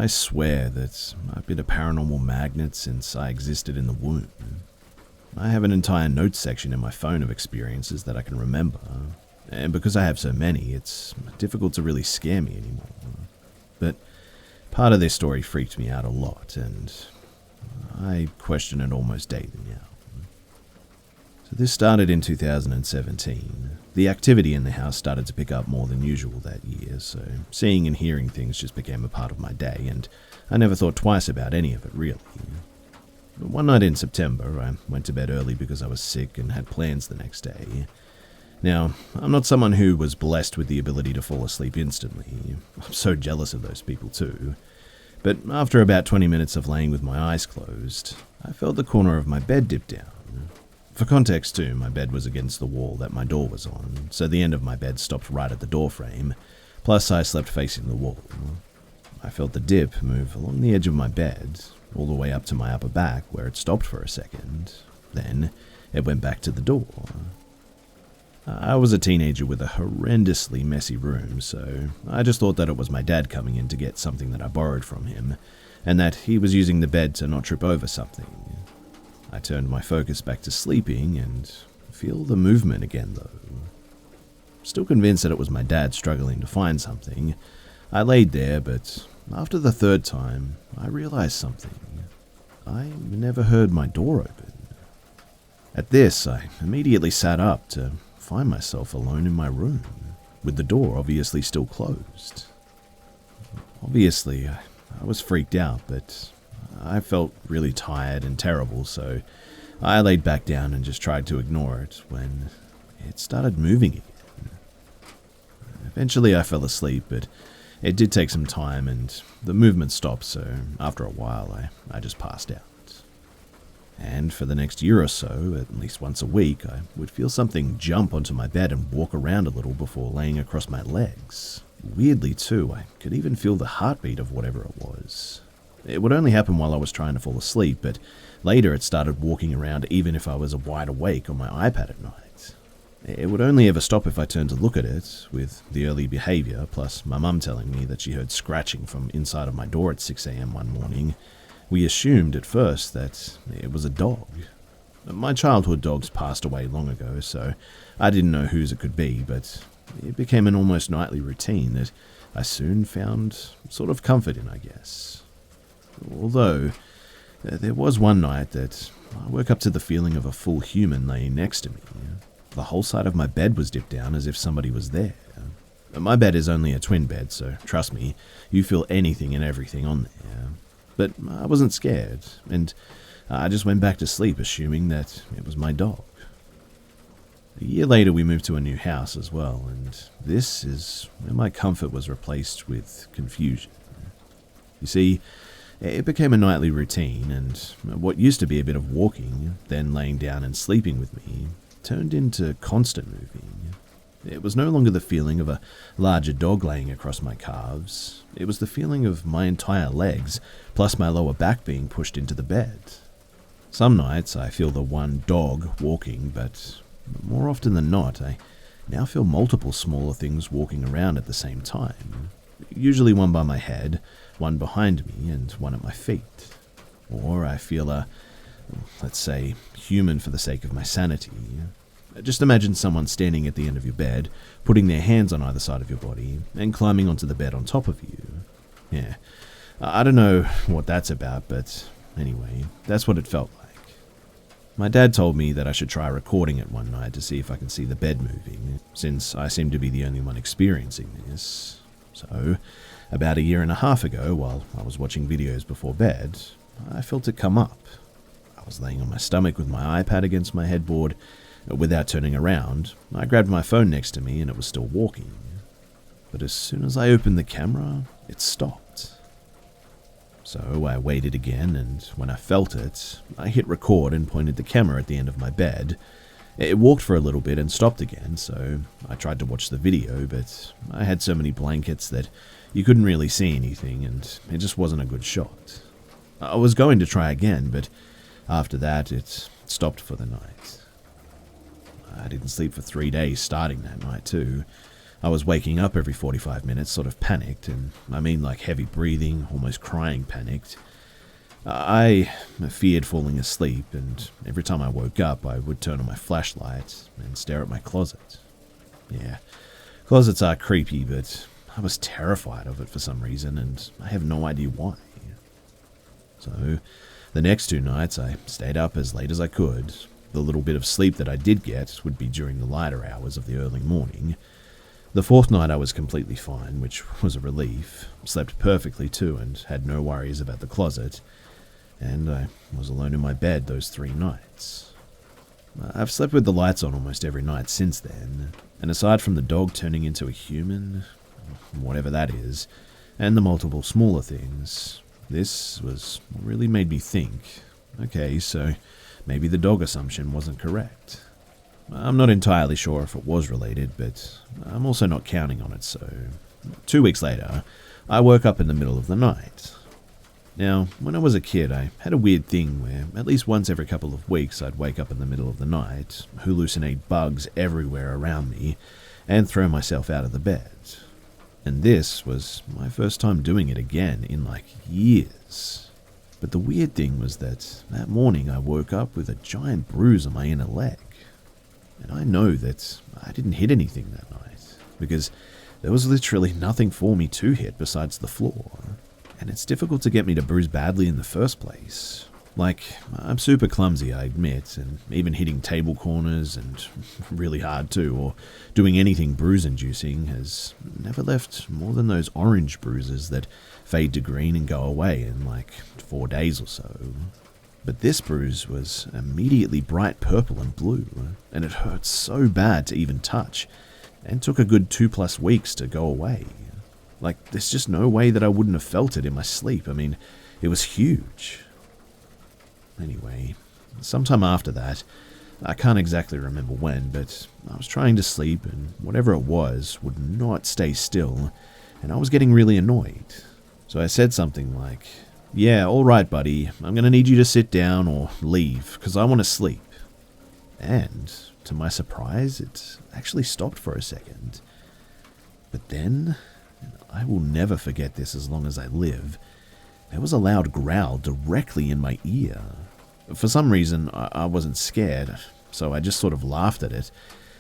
I swear that I've been a paranormal magnet since I existed in the womb. I have an entire notes section in my phone of experiences that I can remember, and because I have so many, it's difficult to really scare me anymore. But part of their story freaked me out a lot, and I question it almost daily now. So this started in 2017. The activity in the house started to pick up more than usual that year, so seeing and hearing things just became a part of my day, and I never thought twice about any of it, really. But one night in September, I went to bed early because I was sick and had plans the next day. Now, I'm not someone who was blessed with the ability to fall asleep instantly. I'm so jealous of those people too. But after about 20 minutes of laying with my eyes closed, I felt the corner of my bed dip down. For context too, my bed was against the wall that my door was on, so the end of my bed stopped right at the door frame, plus I slept facing the wall. I felt the dip move along the edge of my bed, all the way up to my upper back where it stopped for a second. Then it went back to the door. I was a teenager with a horrendously messy room, so I just thought that it was my dad coming in to get something that I borrowed from him, and that he was using the bed to not trip over something. I turned my focus back to sleeping and feel the movement again though. Still convinced that it was my dad struggling to find something, I laid there, but after the third time, I realized something. I never heard my door open. At this, I immediately sat up to find myself alone in my room, with the door obviously still closed. Obviously, I was freaked out, but I felt really tired and terrible, so I laid back down and just tried to ignore it when it started moving again. Eventually I fell asleep, but it did take some time and the movement stopped, so after a while I just passed out. And for the next year or so, at least once a week, I would feel something jump onto my bed and walk around a little before laying across my legs. Weirdly too, I could even feel the heartbeat of whatever it was. It would only happen while I was trying to fall asleep, but later it started walking around even if I was wide awake on my iPad at night. It would only ever stop if I turned to look at it, with the early behavior, plus my mum telling me that she heard scratching from inside of my door at 6 a.m. one morning. We assumed at first that it was a dog. My childhood dogs passed away long ago, so I didn't know whose it could be, but it became an almost nightly routine that I soon found sort of comfort in, I guess. Although, there was one night that I woke up to the feeling of a full human laying next to me. The whole side of my bed was dipped down as if somebody was there. My bed is only a twin bed, so trust me, you feel anything and everything on there. But I wasn't scared, and I just went back to sleep assuming that it was my dog. A year later we moved to a new house as well, and this is where my comfort was replaced with confusion. You see, it became a nightly routine, and what used to be a bit of walking, then laying down and sleeping with me, turned into constant moving. It was no longer the feeling of a larger dog laying across my calves. It was the feeling of my entire legs, plus my lower back being pushed into the bed. Some nights I feel the one dog walking, but more often than not, I now feel multiple smaller things walking around at the same time. Usually one by my head, one behind me, and one at my feet. Or I feel a, let's say, human for the sake of my sanity. Just imagine someone standing at the end of your bed, putting their hands on either side of your body, and climbing onto the bed on top of you. Yeah, I don't know what that's about, but anyway, that's what it felt like. My dad told me that I should try recording it one night to see if I can see the bed moving, since I seem to be the only one experiencing this. So, about a year and a half ago, while I was watching videos before bed, I felt it come up. I was laying on my stomach with my iPad against my headboard. Without turning around, I grabbed my phone next to me and it was still walking. But as soon as I opened the camera, it stopped. So I waited again, and when I felt it, I hit record and pointed the camera at the end of my bed. It walked for a little bit and stopped again, so I tried to watch the video, but I had so many blankets that you couldn't really see anything, and it just wasn't a good shot. I was going to try again, but after that, it stopped for the night. I didn't sleep for 3 days starting that night too. I was waking up every 45 minutes, sort of panicked, and I mean like heavy breathing, almost crying panicked. I feared falling asleep, and every time I woke up, I would turn on my flashlight and stare at my closet. Yeah, closets are creepy, but I was terrified of it for some reason, and I have no idea why. So, the next 2 nights, I stayed up as late as I could. The little bit of sleep that I did get would be during the lighter hours of the early morning. The 4th night I was completely fine, which was a relief. Slept perfectly too, and had no worries about the closet. And I was alone in my bed those 3 nights. I've slept with the lights on almost every night since then, and aside from the dog turning into a human, whatever that is, and the multiple smaller things, this was what really made me think, okay, so maybe the dog assumption wasn't correct. I'm not entirely sure if it was related, but I'm also not counting on it, so 2 weeks later, I woke up in the middle of the night. Now, when I was a kid, I had a weird thing where at least once every couple of weeks I'd wake up in the middle of the night, hallucinate bugs everywhere around me, and throw myself out of the bed. And this was my first time doing it again in like years. But the weird thing was that morning I woke up with a giant bruise on my inner leg. And I know that I didn't hit anything that night, because there was literally nothing for me to hit besides the floor. And it's difficult to get me to bruise badly in the first place. Like, I'm super clumsy, I admit, and even hitting table corners, and really hard too, or doing anything bruise-inducing has never left more than those orange bruises that fade to green and go away in like 4 days or so. But this bruise was immediately bright purple and blue, and it hurt so bad to even touch, and took a good 2+ weeks to go away. Like, there's just no way that I wouldn't have felt it in my sleep. I mean, it was huge. Anyway, sometime after that, I can't exactly remember when, but I was trying to sleep, and whatever it was would not stay still, and I was getting really annoyed. So I said something like, "Yeah, all right, buddy, I'm going to need you to sit down or leave, because I want to sleep." And, to my surprise, it actually stopped for a second. But then, I will never forget this as long as I live, there was a loud growl directly in my ear. For some reason, I wasn't scared, so I just sort of laughed at it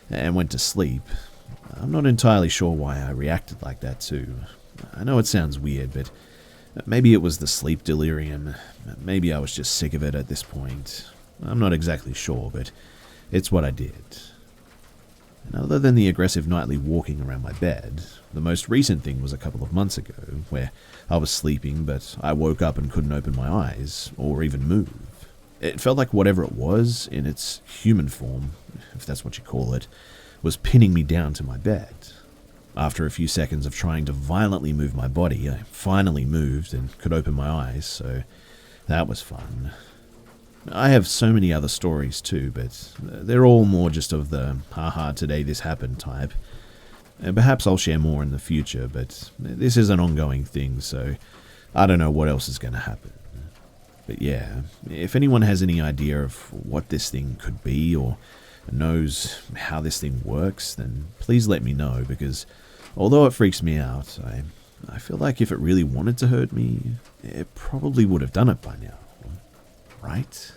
and went to sleep. I'm not entirely sure why I reacted like that too. I know it sounds weird, but maybe it was the sleep delirium. Maybe I was just sick of it at this point. I'm not exactly sure, but it's what I did. And other than the aggressive nightly walking around my bed, the most recent thing was a couple of months ago, where I was sleeping, but I woke up and couldn't open my eyes, or even move. It felt like whatever it was, in its human form, if that's what you call it, was pinning me down to my bed. After a few seconds of trying to violently move my body, I finally moved and could open my eyes, so that was fun. I have so many other stories too, but they're all more just of the haha today this happened type. Perhaps I'll share more in the future, but this is an ongoing thing, so I don't know what else is going to happen. But yeah, if anyone has any idea of what this thing could be or knows how this thing works, then please let me know, because although it freaks me out, I feel like if it really wanted to hurt me, it probably would have done it by now. Right?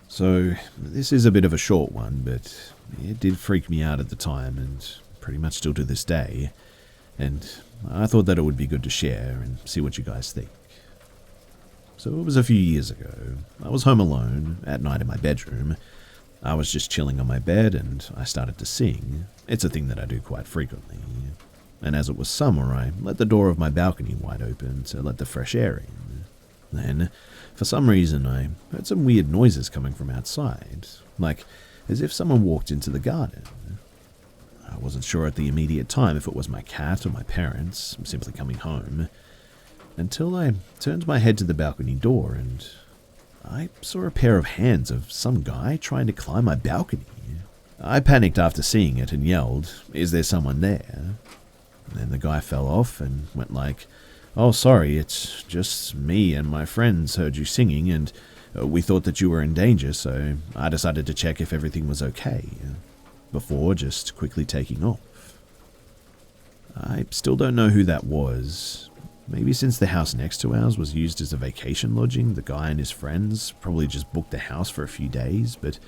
So, this is a bit of a short one, but it did freak me out at the time, and pretty much still to this day, and I thought that it would be good to share and see what you guys think. So it was a few years ago. I was home alone, at night in my bedroom. I was just chilling on my bed, and I started to sing. It's a thing that I do quite frequently. And as it was summer, I let the door of my balcony wide open to let the fresh air in. Then, for some reason, I heard some weird noises coming from outside, like as if someone walked into the garden. I wasn't sure at the immediate time if it was my cat or my parents simply coming home, until I turned my head to the balcony door and I saw a pair of hands of some guy trying to climb my balcony. I panicked after seeing it and yelled, "Is there someone there?" And then the guy fell off and went like, "Oh, sorry, it's just me and my friends heard you singing and We thought that you were in danger, so I decided to check if everything was okay, before just quickly taking off. I still don't know who that was. Maybe since the house next to ours was used as a vacation lodging, the guy and his friends probably just booked the house for a few days, but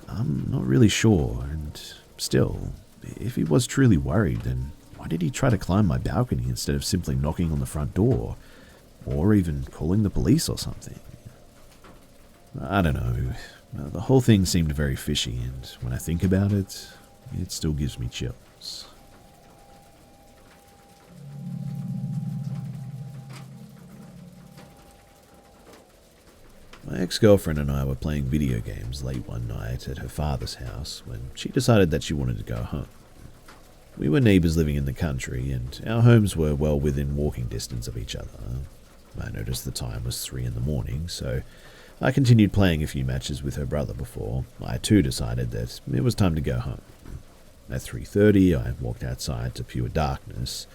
I'm not really sure, and still, if he was truly worried, then why did he try to climb my balcony instead of simply knocking on the front door, or even calling the police or something? I don't know. The whole thing seemed very fishy, and when I think about it, it still gives me chills. My ex-girlfriend and I were playing video games late one night at her father's house when she decided that she wanted to go home. We were neighbours living in the country, and our homes were well within walking distance of each other. I noticed the time was 3 in the morning, so I continued playing a few matches with her brother before I too decided that it was time to go home. At 3:30, I walked outside to pure darkness.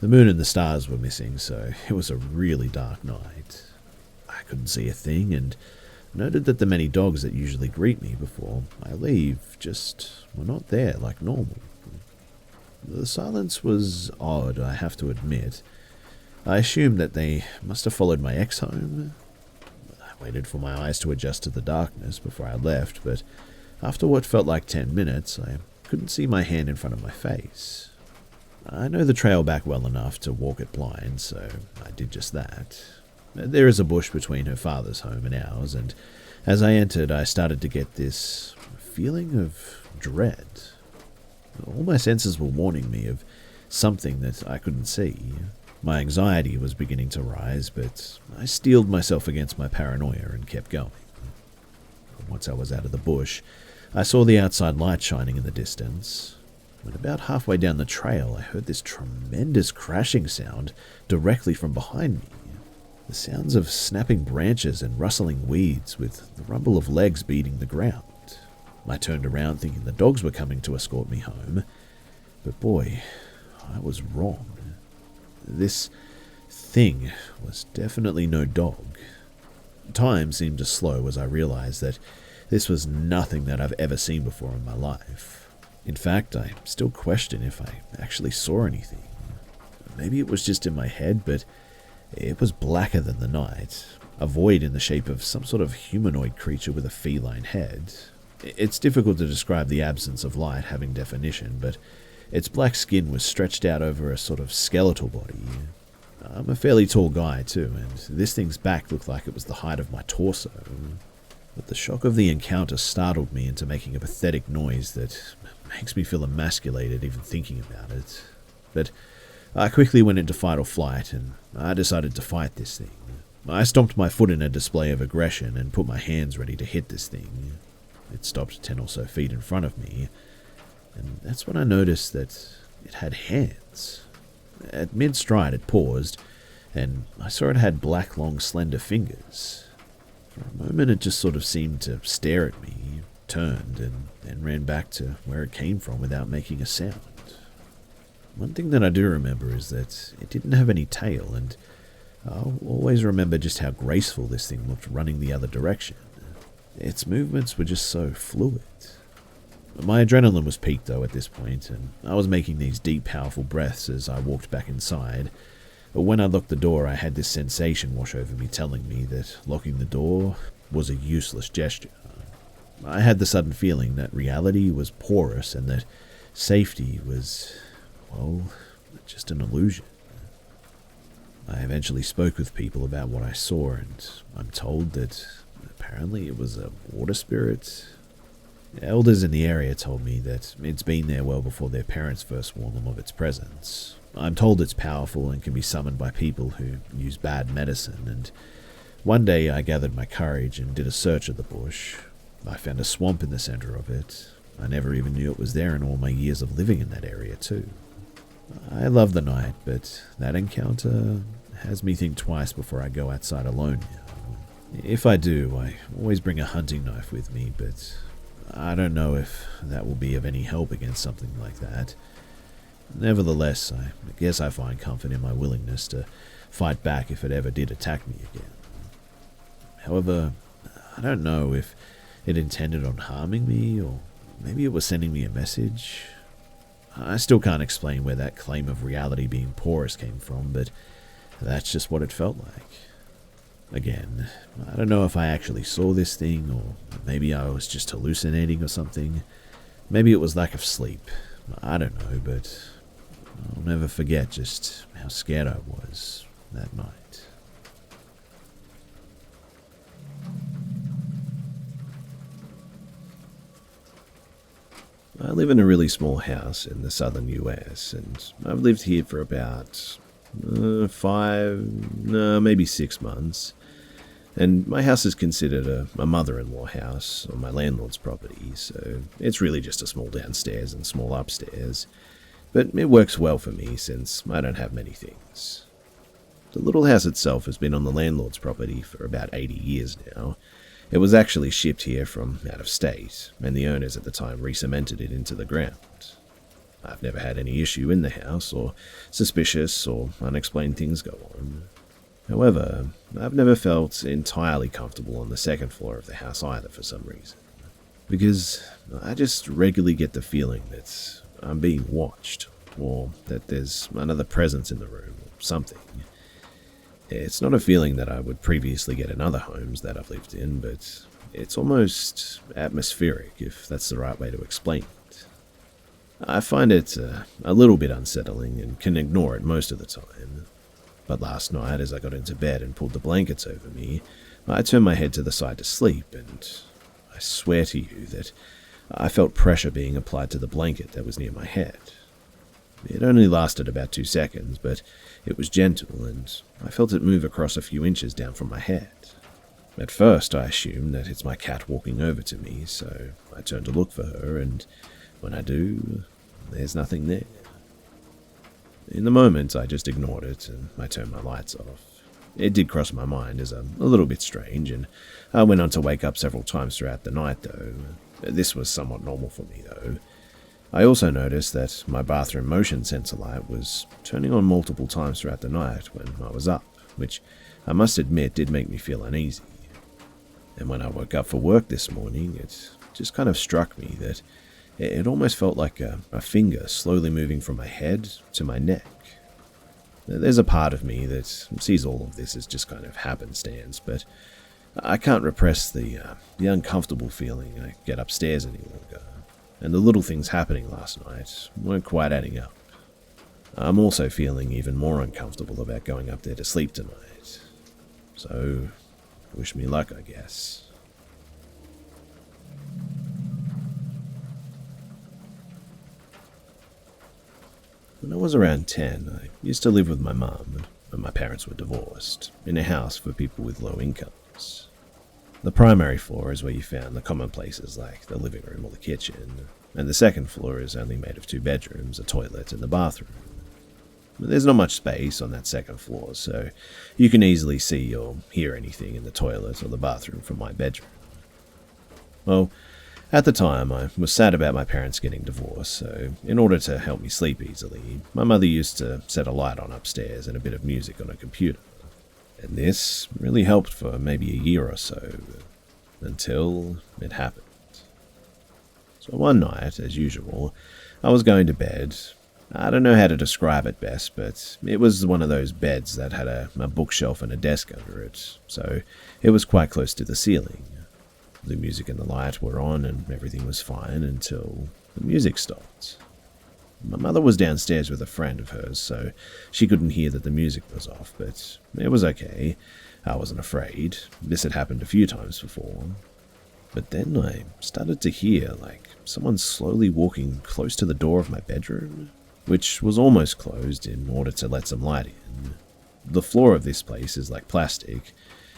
The moon and the stars were missing, so it was a really dark night. I couldn't see a thing, and noted that the many dogs that usually greet me before I leave just were not there like normal. The silence was odd, I have to admit. I assumed that they must have followed my ex home. I waited for my eyes to adjust to the darkness before I left, but after what felt like 10 minutes, I couldn't see my hand in front of my face. I know the trail back well enough to walk it blind, so I did just that. There is a bush between her father's home and ours, and as I entered, I started to get this feeling of dread. All my senses were warning me of something that I couldn't see. My anxiety was beginning to rise, but I steeled myself against my paranoia and kept going. Once I was out of the bush, I saw the outside light shining in the distance. When about halfway down the trail, I heard this tremendous crashing sound directly from behind me. The sounds of snapping branches and rustling weeds with the rumble of legs beating the ground. I turned around thinking the dogs were coming to escort me home, but boy, I was wrong. This thing was definitely no dog. Time seemed to slow as I realized that this was nothing that I've ever seen before in my life. In fact, I still question if I actually saw anything. Maybe it was just in my head, but it was blacker than the night, a void in the shape of some sort of humanoid creature with a feline head. It's difficult to describe the absence of light having definition, but its black skin was stretched out over a sort of skeletal body. I'm a fairly tall guy too, and this thing's back looked like it was the height of my torso. But the shock of the encounter startled me into making a pathetic noise that makes me feel emasculated even thinking about it. But I quickly went into fight or flight, and I decided to fight this thing. I stomped my foot in a display of aggression and put my hands ready to hit this thing. It stopped 10 or so feet in front of me, and that's when I noticed that it had hands. At mid-stride it paused, and I saw it had black, long, slender fingers. For a moment it just sort of seemed to stare at me, turned, and then ran back to where it came from without making a sound. One thing that I do remember is that it didn't have any tail, and I'll always remember just how graceful this thing looked running the other direction. Its movements were just so fluid. My adrenaline was peaked though at this point, and I was making these deep, powerful breaths as I walked back inside. But when I locked the door, I had this sensation wash over me telling me that locking the door was a useless gesture. I had the sudden feeling that reality was porous and that safety was, well, just an illusion. I eventually spoke with people about what I saw, and I'm told that apparently it was a water spirit. Elders in the area told me that it's been there well before their parents first warned them of its presence. I'm told it's powerful and can be summoned by people who use bad medicine, and one day I gathered my courage and did a search of the bush. I found a swamp in the center of it. I never even knew it was there in all my years of living in that area too. I love the night, but that encounter has me think twice before I go outside alone now. If I do, I always bring a hunting knife with me, but I don't know if that will be of any help against something like that. Nevertheless, I guess I find comfort in my willingness to fight back if it ever did attack me again. However, I don't know if it intended on harming me, or maybe it was sending me a message. I still can't explain where that claim of reality being porous came from, but that's just what it felt like. Again, I don't know if I actually saw this thing, or maybe I was just hallucinating or something. Maybe it was lack of sleep. I don't know, but I'll never forget just how scared I was that night. I live in a really small house in the southern US, and I've lived here for about 5, no, maybe 6 months. And my house is considered a mother-in-law house on my landlord's property, so it's really just a small downstairs and small upstairs. But it works well for me since I don't have many things. The little house itself has been on the landlord's property for about 80 years now. It was actually shipped here from out of state, and the owners at the time re-cemented it into the ground. I've never had any issue in the house, or suspicious or unexplained things go on. However, I've never felt entirely comfortable on the second floor of the house either for some reason. Because I just regularly get the feeling that I'm being watched, or that there's another presence in the room, or something. It's not a feeling that I would previously get in other homes that I've lived in, but it's almost atmospheric, if that's the right way to explain it. I find it a little bit unsettling and can ignore it most of the time. But last night, as I got into bed and pulled the blankets over me, I turned my head to the side to sleep, and I swear to you that I felt pressure being applied to the blanket that was near my head. It only lasted about 2 seconds, but it was gentle, and I felt it move across a few inches down from my head. At first, I assumed that it's my cat walking over to me, so I turn to look for her, and when I do, there's nothing there. In the moment, I just ignored it, and I turned my lights off. It did cross my mind as a little bit strange, and I went on to wake up several times throughout the night, though. This was somewhat normal for me, though. I also noticed that my bathroom motion sensor light was turning on multiple times throughout the night when I was up, which I must admit did make me feel uneasy. And when I woke up for work this morning, it just kind of struck me that it almost felt like a finger slowly moving from my head to my neck. There's a part of me that sees all of this as just kind of happenstance, but I can't repress the uncomfortable feeling I get upstairs any longer, and the little things happening last night weren't quite adding up. I'm also feeling even more uncomfortable about going up there to sleep tonight. So, wish me luck, I guess. When I was around 10, I used to live with my mum, and my parents were divorced, in a house for people with low incomes. The primary floor is where you found the common places like the living room or the kitchen, and the second floor is only made of 2 bedrooms, a toilet, and the bathroom. There's not much space on that second floor, so you can easily see or hear anything in the toilet or the bathroom from my bedroom. Well, at the time, I was sad about my parents getting divorced, so in order to help me sleep easily, my mother used to set a light on upstairs and a bit of music on her computer. And this really helped for maybe a year or so, until it happened. So one night, as usual, I was going to bed. I don't know how to describe it best, but it was one of those beds that had a bookshelf and a desk under it, so it was quite close to the ceiling. The music and the light were on and everything was fine until the music stopped. My mother was downstairs with a friend of hers, so she couldn't hear that the music was off, but it was okay. I wasn't afraid. This had happened a few times before. But then I started to hear like someone slowly walking close to the door of my bedroom, which was almost closed in order to let some light in. The floor of this place is like plastic.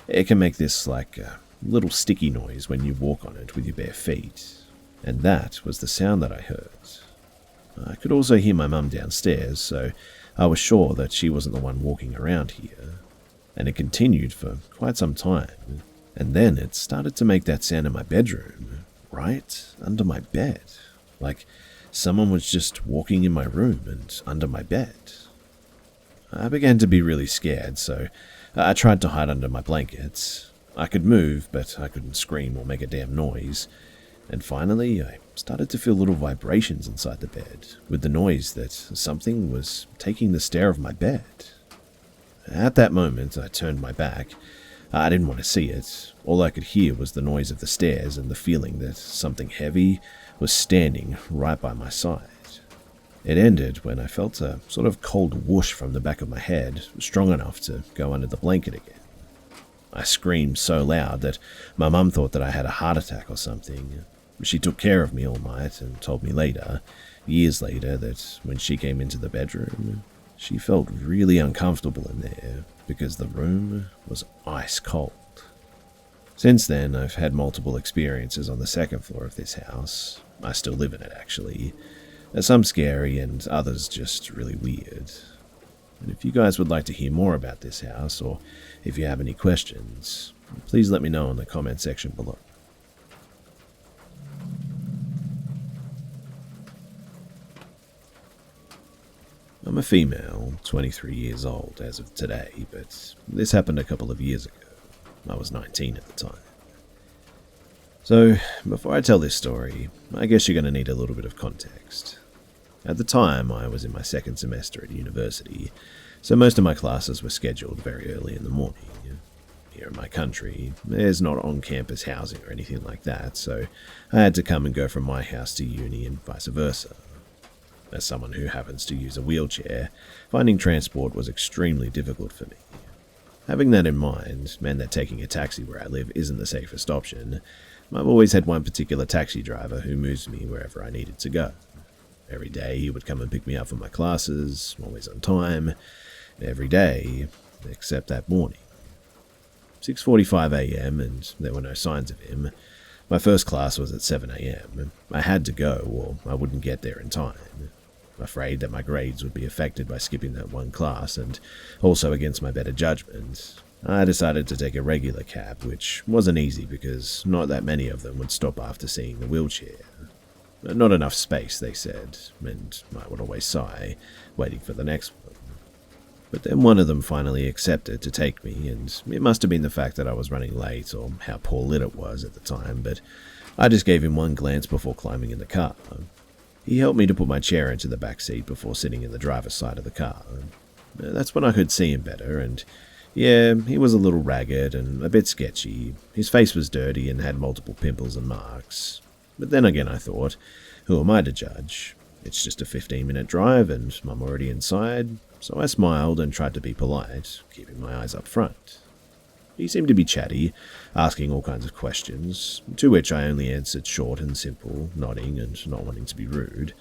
It can make this like little sticky noise when you walk on it with your bare feet, and that was the sound that I heard. I could also hear my mum downstairs, so I was sure that she wasn't the one walking around here, and it continued for quite some time, and then it started to make that sound in my bedroom, right under my bed, like someone was just walking in my room and under my bed. I began to be really scared, so I tried to hide under my blankets. I could move, but I couldn't scream or make a damn noise. And finally, I started to feel little vibrations inside the bed, with the noise that something was taking the stair of my bed. At that moment, I turned my back. I didn't want to see it. All I could hear was the noise of the stairs and the feeling that something heavy was standing right by my side. It ended when I felt a sort of cold whoosh from the back of my head, strong enough to go under the blanket again. I screamed so loud that my mum thought that I had a heart attack or something. She took care of me all night and told me later, years later, that when she came into the bedroom, she felt really uncomfortable in there because the room was ice cold. Since then, I've had multiple experiences on the second floor of this house. I still live in it, actually. Some scary and others just really weird. And if you guys would like to hear more about this house, or if you have any questions, please let me know in the comment section below. I'm a female, 23 years old as of today, but this happened a couple of years ago. I was 19 at the time. So, before I tell this story, I guess you're going to need a little bit of context. At the time, I was in my second semester at university, so most of my classes were scheduled very early in the morning. Here in my country, there's not on-campus housing or anything like that, so I had to come and go from my house to uni and vice versa. As someone who happens to use a wheelchair, finding transport was extremely difficult for me. Having that in mind meant that taking a taxi where I live isn't the safest option. I've always had one particular taxi driver who moves me wherever I needed to go. Every day he would come and pick me up for my classes, always on time, every day, except that morning. 6:45 a.m. and there were no signs of him. My first class was at 7 a.m. I had to go or I wouldn't get there in time. Afraid that my grades would be affected by skipping that one class, and also against my better judgment, I decided to take a regular cab, which wasn't easy because not that many of them would stop after seeing the wheelchair. Not enough space, they said, and I would always sigh, waiting for the next one. But then one of them finally accepted to take me, and it must have been the fact that I was running late or how poor lit it was at the time, but I just gave him one glance before climbing in the car. He helped me to put my chair into the back seat before sitting in the driver's side of the car. That's when I could see him better, and yeah, he was a little ragged and a bit sketchy. His face was dirty and had multiple pimples and marks. But then again, I thought, who am I to judge? It's just a 15-minute drive and I'm already inside, so I smiled and tried to be polite, keeping my eyes up front. He seemed to be chatty, asking all kinds of questions, to which I only answered short and simple, nodding and not wanting to be rude.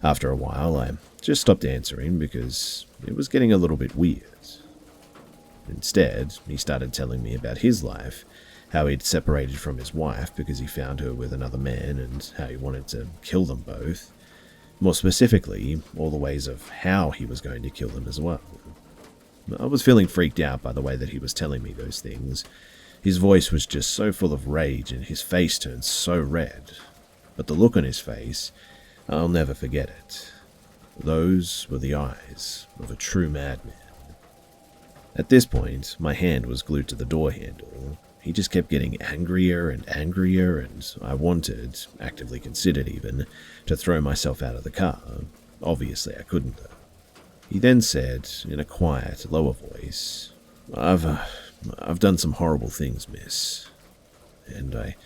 After a while, I just stopped answering because it was getting a little bit weird. Instead, he started telling me about his life, how he'd separated from his wife because he found her with another man and how he wanted to kill them both. More specifically, all the ways of how he was going to kill them as well. I was feeling freaked out by the way that he was telling me those things. His voice was just so full of rage and his face turned so red. But the look on his face, I'll never forget it. Those were the eyes of a true madman. At this point, my hand was glued to the door handle. He just kept getting angrier and angrier, and I wanted, actively considered even, to throw myself out of the car. Obviously I couldn't though. He then said, in a quiet, lower voice, I've done some horrible things, miss. And I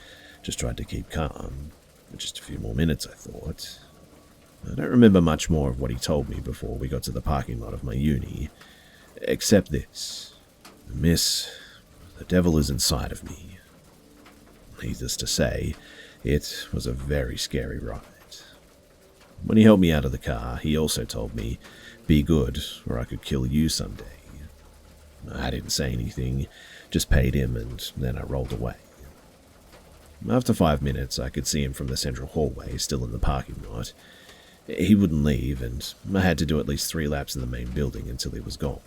just tried to keep calm. Just a few more minutes, I thought. I don't remember much more of what he told me before we got to the parking lot of my uni, except this. Miss, the devil is inside of me. Needless to say, it was a very scary ride. When he helped me out of the car, he also told me, be good, or I could kill you someday. I didn't say anything, just paid him, and then I rolled away. After 5 minutes, I could see him from the central hallway, still in the parking lot. He wouldn't leave, and I had to do at least 3 laps in the main building until he was gone.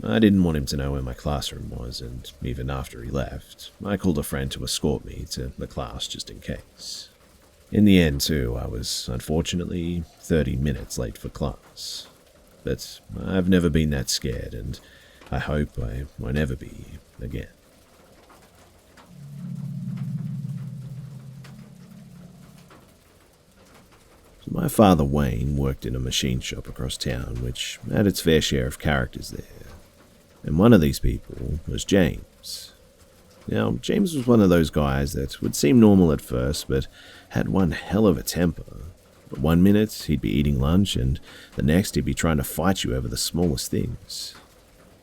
I didn't want him to know where my classroom was, and even after he left, I called a friend to escort me to the class just in case. In the end, too, I was, unfortunately, 30 minutes late for class. But I've never been that scared, and I hope I won't ever be again. My father, Wayne, worked in a machine shop across town, which had its fair share of characters there. And one of these people was James. Now, James was one of those guys that would seem normal at first, but had one hell of a temper. One minute, he'd be eating lunch, and the next, he'd be trying to fight you over the smallest things.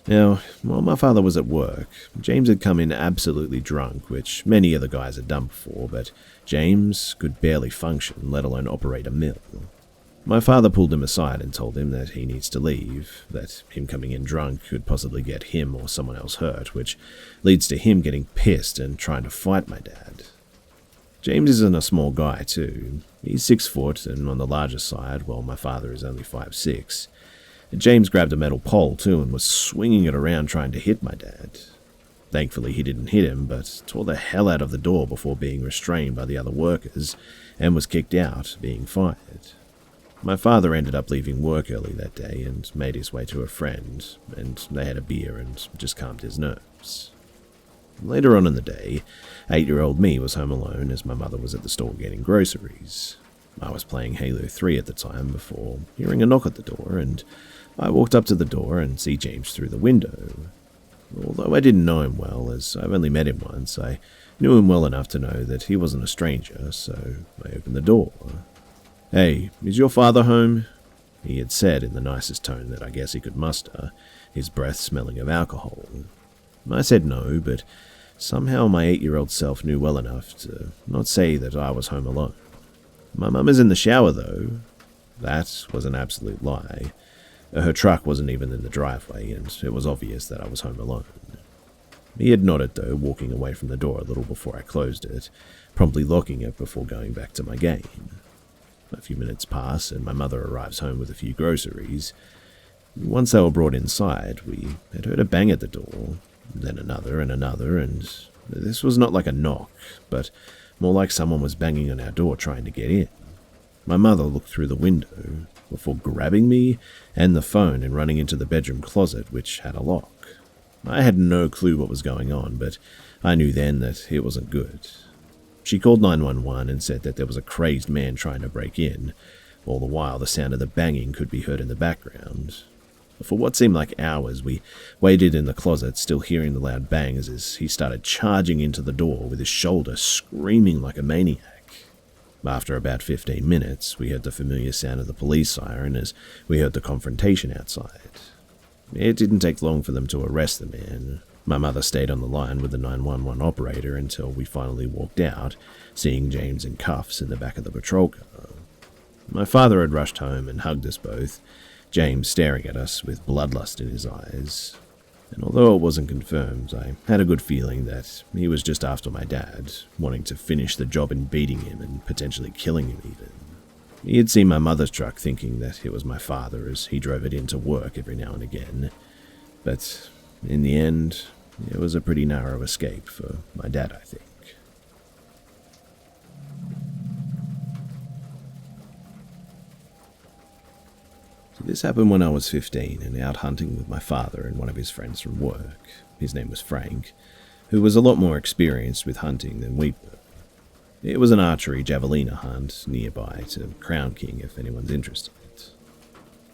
Now, while my father was at work, James had come in absolutely drunk, which many of the guys had done before, but James could barely function, let alone operate a mill. My father pulled him aside and told him that he needs to leave, that him coming in drunk could possibly get him or someone else hurt, which leads to him getting pissed and trying to fight my dad. James isn't a small guy, too. He's 6 foot and on the larger side, while my father is only 5'6". James grabbed a metal pole too and was swinging it around trying to hit my dad. Thankfully he didn't hit him, but tore the hell out of the door before being restrained by the other workers and was kicked out, being fired. My father ended up leaving work early that day and made his way to a friend, and they had a beer and just calmed his nerves. Later on in the day, 8-year-old me was home alone as my mother was at the store getting groceries. I was playing Halo 3 at the time before hearing a knock at the door, and I walked up to the door and see James through the window. Although I didn't know him well, as I've only met him once, I knew him well enough to know that he wasn't a stranger, so I opened the door. "Hey, is your father home?" he had said in the nicest tone that I guess he could muster, his breath smelling of alcohol. I said no, but somehow my 8-year-old self knew well enough to not say that I was home alone. "My mum is in the shower, though." That was an absolute lie. Her truck wasn't even in the driveway, and it was obvious that I was home alone. He had nodded, though, walking away from the door a little before I closed it, promptly locking it before going back to my game. A few minutes pass, and my mother arrives home with a few groceries. Once they were brought inside, we had heard a bang at the door, then another, and this was not like a knock, but more like someone was banging on our door trying to get in. My mother looked through the window before grabbing me and the phone and running into the bedroom closet, which had a lock. I had no clue what was going on, but I knew then that it wasn't good. She called 911 and said that there was a crazed man trying to break in. All the while, the sound of the banging could be heard in the background. For what seemed like hours, we waited in the closet, still hearing the loud bangs as he started charging into the door with his shoulder screaming like a maniac. After about 15 minutes, we heard the familiar sound of the police siren as we heard the confrontation outside. It didn't take long for them to arrest the man. My mother stayed on the line with the 911 operator until we finally walked out, seeing James in cuffs in the back of the patrol car. My father had rushed home and hugged us both, James staring at us with bloodlust in his eyes. And although it wasn't confirmed, I had a good feeling that he was just after my dad, wanting to finish the job in beating him and potentially killing him even. He had seen my mother's truck thinking that it was my father as he drove it into work every now and again. But in the end, it was a pretty narrow escape for my dad, I think. This happened when I was 15 and out hunting with my father and one of his friends from work. His name was Frank, who was a lot more experienced with hunting than we were. It was an archery javelina hunt nearby to Crown King if anyone's interested.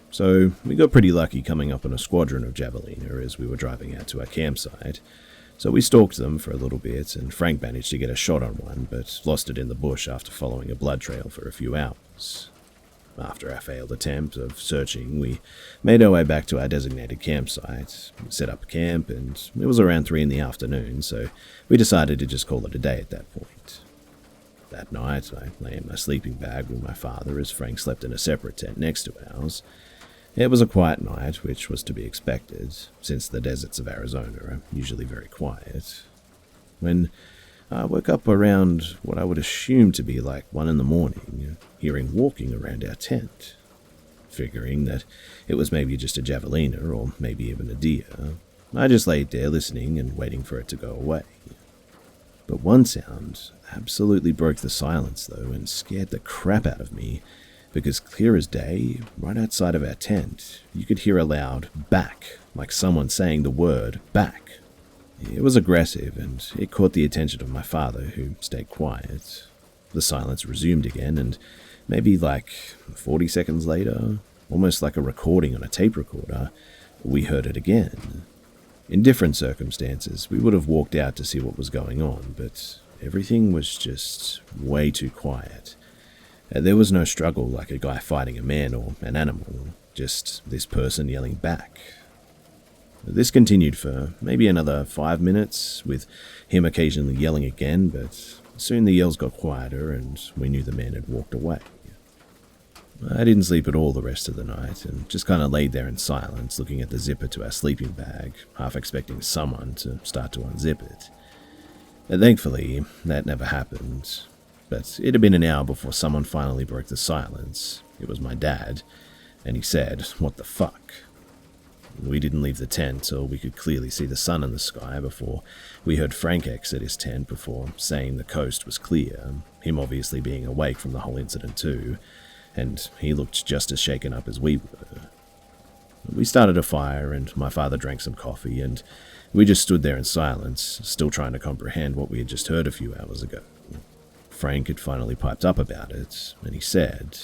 So we got pretty lucky coming up on a squadron of javelina as we were driving out to our campsite. So we stalked them for a little bit and Frank managed to get a shot on one but lost it in the bush after following a blood trail for a few hours. After our failed attempt of searching, we made our way back to our designated campsite, set up camp, and it was around 3 in the afternoon, so we decided to just call it a day at that point. That night, I lay in my sleeping bag with my father as Frank slept in a separate tent next to ours. It was a quiet night, which was to be expected, since the deserts of Arizona are usually very quiet. When I woke up around what I would assume to be like 1 in the morning, hearing walking around our tent. Figuring that it was maybe just a javelina or maybe even a deer, I just laid there listening and waiting for it to go away. But one sound absolutely broke the silence though and scared the crap out of me, because clear as day, right outside of our tent, you could hear a loud back, like someone saying the word back. It was aggressive, and it caught the attention of my father, who stayed quiet. The silence resumed again, and Maybe like 40 seconds later, almost like a recording on a tape recorder, we heard it again. In different circumstances, we would have walked out to see what was going on, but everything was just way too quiet. There was no struggle like a guy fighting a man or an animal, just this person yelling back. This continued for maybe another 5 minutes, with him occasionally yelling again, but soon the yells got quieter and we knew the man had walked away. I didn't sleep at all the rest of the night and just kind of laid there in silence, looking at the zipper to our sleeping bag, half expecting someone to start to unzip it. Thankfully, that never happened, but it had been an hour before someone finally broke the silence. It was my dad, and he said, "What the fuck?" We didn't leave the tent till we could clearly see the sun in the sky before we heard Frank exit his tent before saying the coast was clear, him obviously being awake from the whole incident too, and he looked just as shaken up as we were. We started a fire and my father drank some coffee and we just stood there in silence, still trying to comprehend what we had just heard a few hours ago. Frank had finally piped up about it, and he said,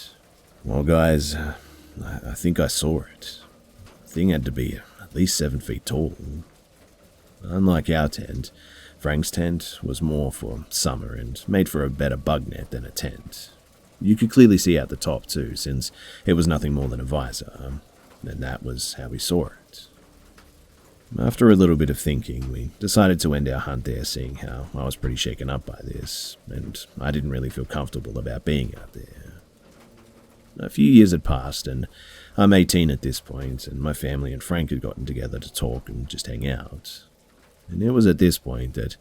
"Well guys, I think I saw it. The thing had to be at least 7 feet tall." Unlike our tent, Frank's tent was more for summer and made for a better bug net than a tent. You could clearly see out the top too, since it was nothing more than a visor, and that was how we saw it. After a little bit of thinking, we decided to end our hunt there, seeing how I was pretty shaken up by this, and I didn't really feel comfortable about being out there. A few years had passed, and I'm 18 at this point, and my family and Frank had gotten together to talk and just hang out. And it was at this point that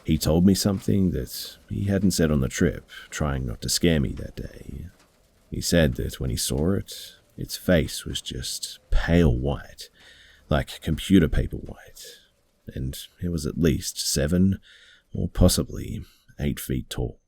he told me something that he hadn't said on the trip, trying not to scare me that day. He said that when he saw it, its face was just pale white, like computer paper white, and it was at least 7 or possibly 8 feet tall.